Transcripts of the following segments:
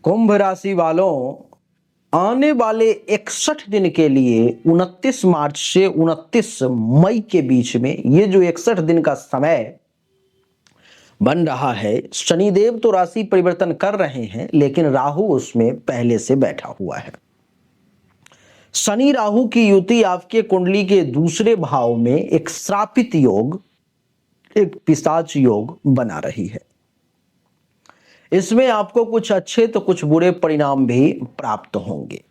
कुंभ राशि वालों, आने वाले 61 दिन के लिए 29 मार्च से 29 मई के बीच में ये जो 61 दिन का समय बन रहा है, शनिदेव तो राशि परिवर्तन कर रहे हैं, लेकिन राहु उसमें पहले से बैठा हुआ है। शनि राहु की युति आपके कुंडली के दूसरे भाव में एक श्रापित योग, एक पिशाच योग बना रही है। इसमें आपको कुछ अच्छे तो कुछ बुरे परिणाम भी प्राप्त होंगे।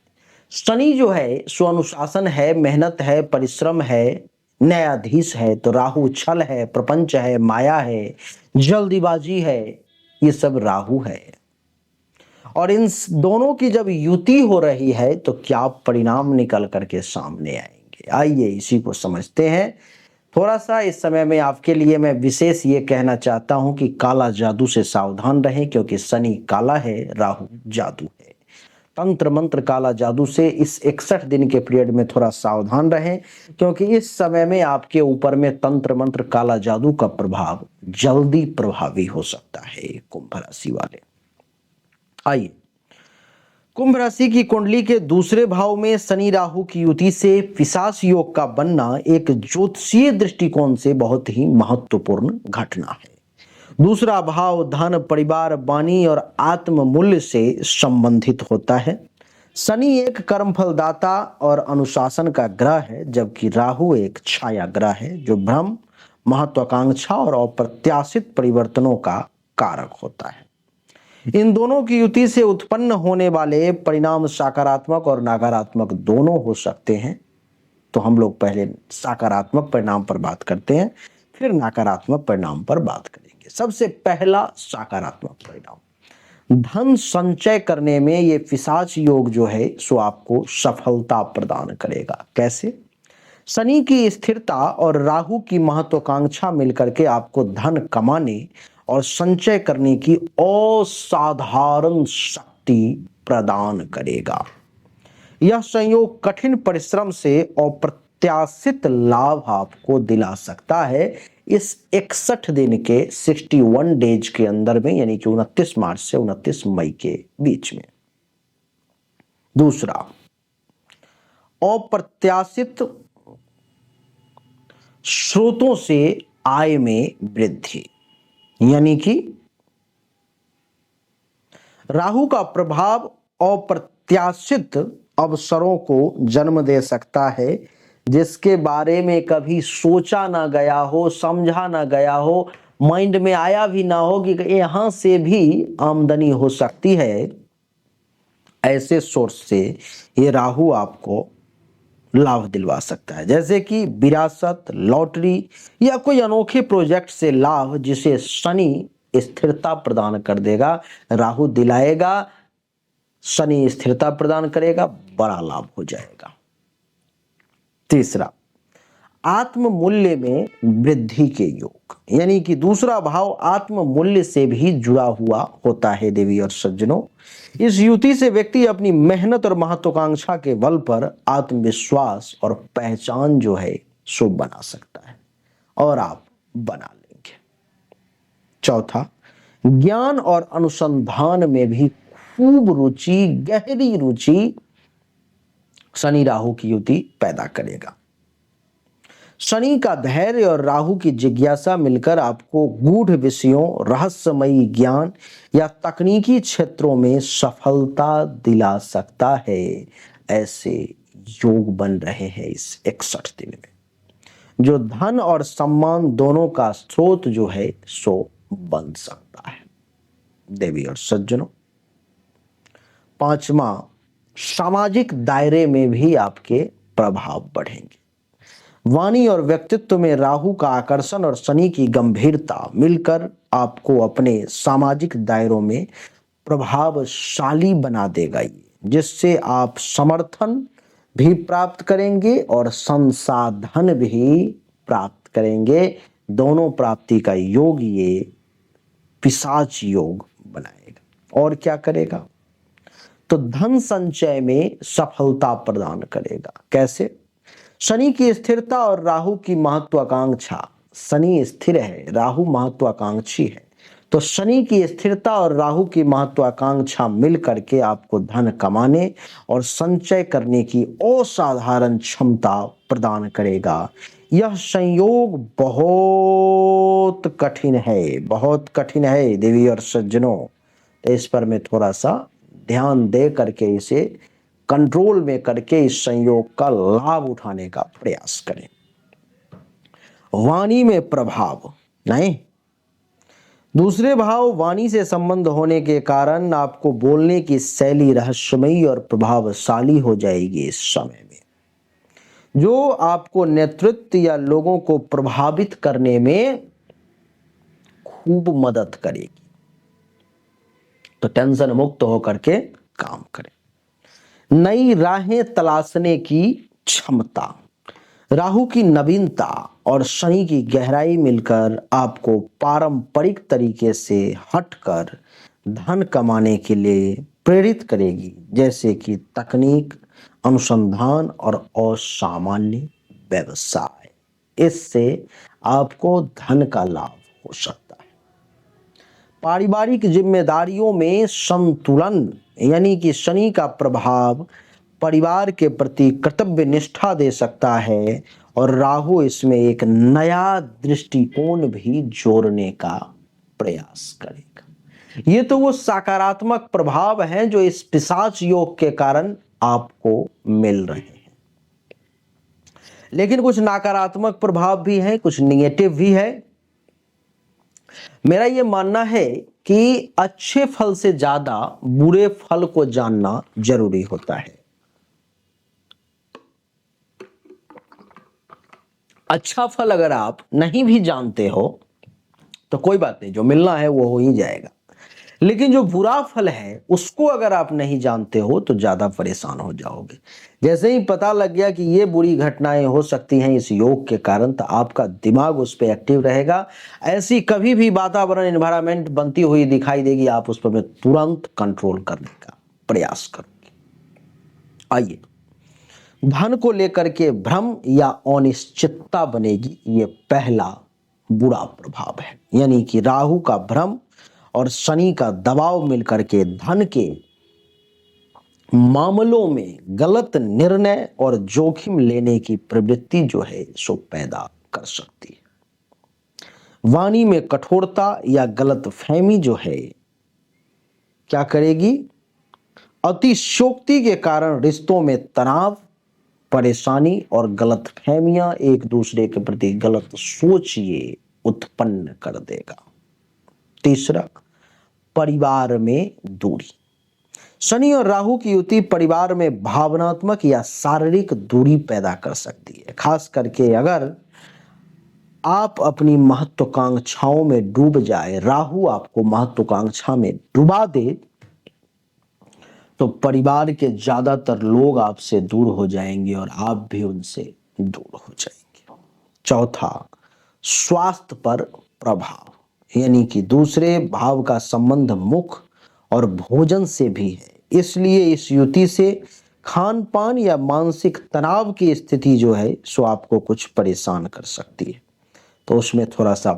शनि जो है सो अनुशासन है, मेहनत है, परिश्रम है, न्यायाधीश है, तो राहु छल है, प्रपंच है, माया है, जल्दीबाजी है, ये सब राहु है। और इन दोनों की जब युति हो रही है तो क्या परिणाम निकल करके सामने आएंगे, आइए इसी को समझते हैं। थोड़ा सा इस समय में आपके लिए मैं विशेष ये कहना चाहता हूं कि काला जादू से सावधान रहें, क्योंकि शनि काला है, राहु जादू है। तंत्र मंत्र काला जादू से इस 61 दिन के पीरियड में थोड़ा सावधान रहें, क्योंकि इस समय में आपके ऊपर में तंत्र मंत्र काला जादू का प्रभाव जल्दी प्रभावी हो सकता है। कुंभ राशि वाले, आइए कुंभ राशि की कुंडली के दूसरे भाव में शनि राहु की युति से पिशाच योग का बनना एक ज्योतिषीय दृष्टिकोण से बहुत ही महत्वपूर्ण घटना है। दूसरा भाव धन, परिवार, वाणी और आत्म मूल्य से संबंधित होता है। शनि एक कर्मफलदाता और अनुशासन का ग्रह है, जबकि राहु एक छाया ग्रह है जो भ्रम, महत्वाकांक्षा और अप्रत्याशित परिवर्तनों का कारक होता है। इन दोनों की युति से उत्पन्न होने वाले परिणाम सकारात्मक और नकारात्मक दोनों हो सकते हैं। तो हम लोग पहले सकारात्मक परिणाम पर बात करते हैं, फिर नकारात्मक परिणाम पर बात करेंगे। सबसे पहला सकारात्मक परिणाम, धन संचय करने में ये पिशाच योग जो है सो आपको सफलता प्रदान करेगा। कैसे? शनि की स्थिरता और राहु की महत्वाकांक्षा मिलकर के आपको धन कमाने और संचय करने की असाधारण शक्ति प्रदान करेगा। यह संयोग कठिन परिश्रम से अप्रत्याशित लाभ आपको दिला सकता है इस 61 दिन के 61 डेज के अंदर में, यानी कि 29 मार्च से 29 मई के बीच में। दूसरा, अप्रत्याशित स्रोतों से आय में वृद्धि, यानी कि राहु का प्रभाव अप्रत्याशित अवसरों को जन्म दे सकता है, जिसके बारे में कभी सोचा ना गया हो, समझा ना गया हो, माइंड में आया भी ना हो कि यहां से भी आमदनी हो सकती है। ऐसे सोर्स से ये राहु आपको लाभ दिलवा सकता है, जैसे कि विरासत, लॉटरी या कोई अनोखे प्रोजेक्ट से लाभ, जिसे शनि स्थिरता प्रदान कर देगा। राहु दिलाएगा, शनि स्थिरता प्रदान करेगा, बड़ा लाभ हो जाएगा। तीसरा, आत्म मूल्य में वृद्धि के योग, यानी कि दूसरा भाव आत्म मूल्य से भी जुड़ा हुआ होता है। देवी और सज्जनों, इस युति से व्यक्ति अपनी मेहनत और महत्वाकांक्षा के बल पर आत्मविश्वास और पहचान जो है सो बना सकता है, और आप बना लेंगे। चौथा, ज्ञान और अनुसंधान में भी खूब रुचि, गहरी रुचि शनि राहु की युति पैदा करेगा। शनि का धैर्य और राहु की जिज्ञासा मिलकर आपको गूढ़ विषयों, रहस्यमयी ज्ञान या तकनीकी क्षेत्रों में सफलता दिला सकता है। ऐसे योग बन रहे हैं इस 61 दिन में, जो धन और सम्मान दोनों का स्रोत जो है सो बन सकता है। देवी और सज्जनों, पांचवा, सामाजिक दायरे में भी आपके प्रभाव बढ़ेंगे। वाणी और व्यक्तित्व में राहु का आकर्षण और शनि की गंभीरता मिलकर आपको अपने सामाजिक दायरों में प्रभावशाली बना देगा, जिससे आप समर्थन भी प्राप्त करेंगे और संसाधन भी प्राप्त करेंगे। दोनों प्राप्ति का योग ये पिशाच योग बनाएगा। और क्या करेगा? तो धन संचय में सफलता प्रदान करेगा। कैसे? शनि की स्थिरता और राहु की महत्वाकांक्षा, शनि स्थिर है, राहु महत्वाकांक्षी है, तो शनि की स्थिरता और राहु की महत्वाकांक्षा मिल करके आपको धन कमाने और संचय करने की असाधारण क्षमता प्रदान करेगा। यह संयोग बहुत कठिन है, बहुत कठिन है देवी और सज्जनों। तो इस पर मैं थोड़ा सा ध्यान दे करके इसे कंट्रोल में करके इस संयोग का लाभ उठाने का प्रयास करें। वाणी में प्रभाव नहीं, दूसरे भाव वाणी से संबंध होने के कारण आपको बोलने की शैली रहस्यमयी और प्रभावशाली हो जाएगी इस समय में, जो आपको नेतृत्व या लोगों को प्रभावित करने में खूब मदद करेगी। तो टेंशन मुक्त होकर के काम करें। नई राहें तलाशने की क्षमता, राहु की नवीनता और शनि की गहराई मिलकर आपको पारंपरिक तरीके से हटकर धन कमाने के लिए प्रेरित करेगी, जैसे कि तकनीक, अनुसंधान और असामान्य व्यवसाय। इससे आपको धन का लाभ हो सकता है। पारिवारिक जिम्मेदारियों में संतुलन, यानी कि शनि का प्रभाव परिवार के प्रति कर्तव्य निष्ठा दे सकता है और राहु इसमें एक नया दृष्टिकोण भी जोड़ने का प्रयास करेगा। ये तो वो सकारात्मक प्रभाव हैं जो इस पिशाच योग के कारण आपको मिल रहे हैं, लेकिन कुछ नकारात्मक प्रभाव भी हैं, कुछ निगेटिव भी है। मेरा ये मानना है कि अच्छे फल से ज्यादा बुरे फल को जानना जरूरी होता है। अच्छा फल अगर आप नहीं भी जानते हो तो कोई बात नहीं, जो मिलना है वो हो ही जाएगा। लेकिन जो बुरा फल है उसको अगर आप नहीं जानते हो तो ज्यादा परेशान हो जाओगे। जैसे ही पता लग गया कि ये बुरी घटनाएं हो सकती हैं इस योग के कारण, तो आपका दिमाग उस पर एक्टिव रहेगा। ऐसी कभी भी वातावरण एनवायरनमेंट बनती हुई दिखाई देगी, आप उस पर में तुरंत कंट्रोल करने का प्रयास करोगे। आइए, धन को लेकर के भ्रम या अनिश्चितता बनेगी, ये पहला बुरा प्रभाव है। यानी कि राहु का भ्रम और शनि का दबाव मिलकर के धन के मामलों में गलत निर्णय और जोखिम लेने की प्रवृत्ति जो है सो पैदा कर सकती है। वाणी में कठोरता या गलतफहमी जो है क्या करेगी? अतिशयोक्ति के कारण रिश्तों में तनाव, परेशानी और गलतफहमियां, एक दूसरे के प्रति गलत सोच ये उत्पन्न कर देगा। तीसरा, परिवार में दूरी। शनि और राहु की युति परिवार में भावनात्मक या शारीरिक दूरी पैदा कर सकती है। खास करके अगर आप अपनी महत्वाकांक्षाओं में डूब जाए, राहु आपको महत्वाकांक्षा में डुबा दे, तो परिवार के ज्यादातर लोग आपसे दूर हो जाएंगे और आप भी उनसे दूर हो जाएंगे। चौथा, स्वास्थ्य पर प्रभाव, यानी कि दूसरे भाव का संबंध मुख और भोजन से भी है। इसलिए इस युति से खान पान या मानसिक तनाव की स्थिति जो है सो आपको कुछ परेशान कर सकती है। तो उसमें थोड़ा सा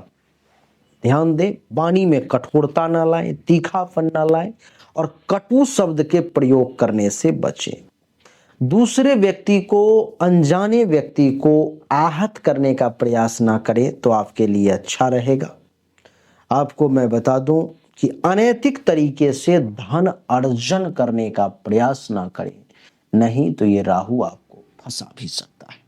ध्यान दें। वाणी में कठोरता ना लाएं, तीखापन ना लाएं और कटु शब्द के प्रयोग करने से बचें। दूसरे व्यक्ति को, अनजाने व्यक्ति को आहत करने का प्रयास ना करें तो आपके लिए अच्छा रहेगा। आपको मैं बता दूं कि अनैतिक तरीके से धन अर्जन करने का प्रयास ना करें, नहीं तो ये राहु आपको फंसा भी सकता है।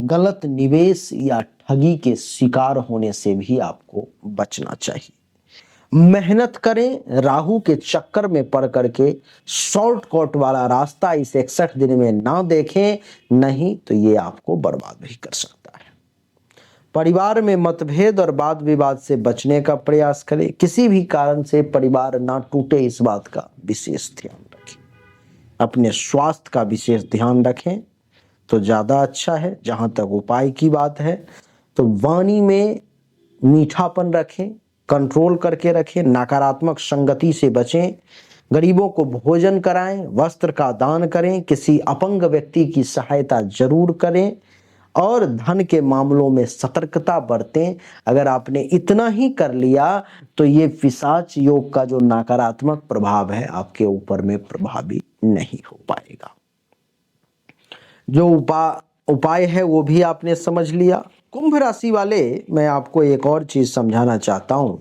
गलत निवेश या ठगी के शिकार होने से भी आपको बचना चाहिए। मेहनत करें, राहु के चक्कर में पड़ करके शॉर्टकट वाला रास्ता इस 61 दिन में ना देखें, नहीं तो ये आपको बर्बाद भी कर सकता है। परिवार में मतभेद और वाद विवाद से बचने का प्रयास करें। किसी भी कारण से परिवार ना टूटे, इस बात का विशेष ध्यान रखें। अपने स्वास्थ्य का विशेष ध्यान रखें तो ज्यादा अच्छा है। जहां तक उपाय की बात है तो वाणी में मीठापन रखें, कंट्रोल करके रखें, नकारात्मक संगति से बचें, गरीबों को भोजन कराएं, वस्त्र का दान करें, किसी अपंग व्यक्ति की सहायता जरूर करें और धन के मामलों में सतर्कता बरतें। अगर आपने इतना ही कर लिया तो ये पिशाच योग का जो नकारात्मक प्रभाव है आपके ऊपर में प्रभावी नहीं हो पाएगा। जो उपाय है वो भी आपने समझ लिया। कुंभ राशि वाले, मैं आपको एक और चीज समझाना चाहता हूं।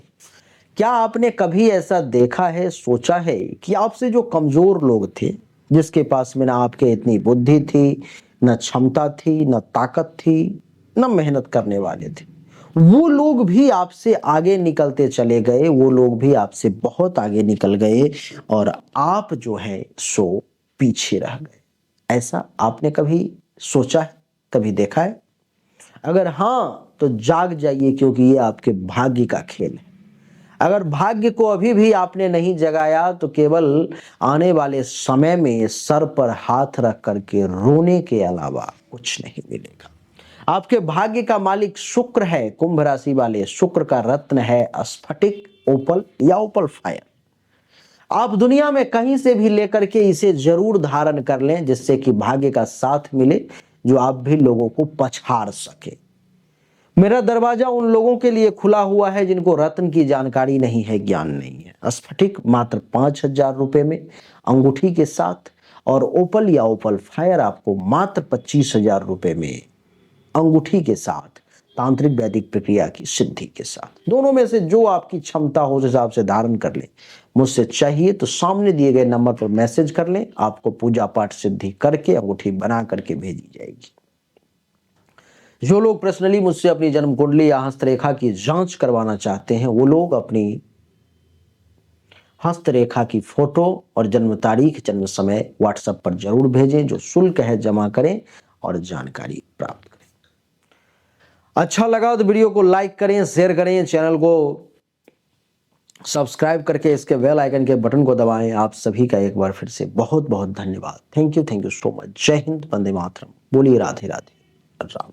क्या आपने कभी ऐसा देखा है, सोचा है कि आपसे जो कमजोर लोग थे, जिसके पास में ना आपके इतनी बुद्धि थी, न क्षमता थी, न ताकत थी, न मेहनत करने वाले थे, वो लोग भी आपसे आगे निकलते चले गए, वो लोग भी आपसे बहुत आगे निकल गए और आप जो है सो पीछे रह गए। ऐसा आपने कभी सोचा है, कभी देखा है? अगर हाँ तो जाग जाइए, क्योंकि ये आपके भाग्य का खेल है। अगर भाग्य को अभी भी आपने नहीं जगाया तो केवल आने वाले समय में सर पर हाथ रख करके रोने के अलावा कुछ नहीं मिलेगा। आपके भाग्य का मालिक शुक्र है। कुंभ राशि वाले, शुक्र का रत्न है स्फटिक, ओपल या ओपल फायर। आप दुनिया में कहीं से भी लेकर के इसे जरूर धारण कर लें, जिससे कि भाग्य का साथ मिले, जो आप भी लोगों को पछाड़ सके। मेरा दरवाजा उन लोगों के लिए खुला हुआ है जिनको रत्न की जानकारी नहीं है, ज्ञान नहीं है। स्फटिक मात्र 5,000 रुपए में अंगूठी के साथ, और ओपल या ओपल फायर आपको मात्र 25,000 रुपए में अंगूठी के साथ, तांत्रिक वैदिक प्रक्रिया की सिद्धि के साथ। दोनों में से जो आपकी क्षमता हो उस हिसाब से धारण कर लें। मुझसे चाहिए तो सामने दिए गए नंबर पर मैसेज कर लें, आपको पूजा पाठ सिद्धि करके अंगूठी बना करके भेजी जाएगी। जो लोग पर्सनली मुझसे अपनी जन्म कुंडली या हस्तरेखा की जांच करवाना चाहते हैं, वो लोग अपनी हस्तरेखा की फोटो और जन्म तारीख, जन्म समय व्हाट्सएप पर जरूर भेजें। जो शुल्क है जमा करें और जानकारी प्राप्त करें। अच्छा लगा तो वीडियो को लाइक करें, शेयर करें, चैनल को सब्सक्राइब करके इसके बेल आइकन के बटन को दबाएं। आप सभी का एक बार फिर से बहुत बहुत धन्यवाद। Thank you so much. जय हिंद, वंदे मातरम। बोलिए राधे राधे, राम।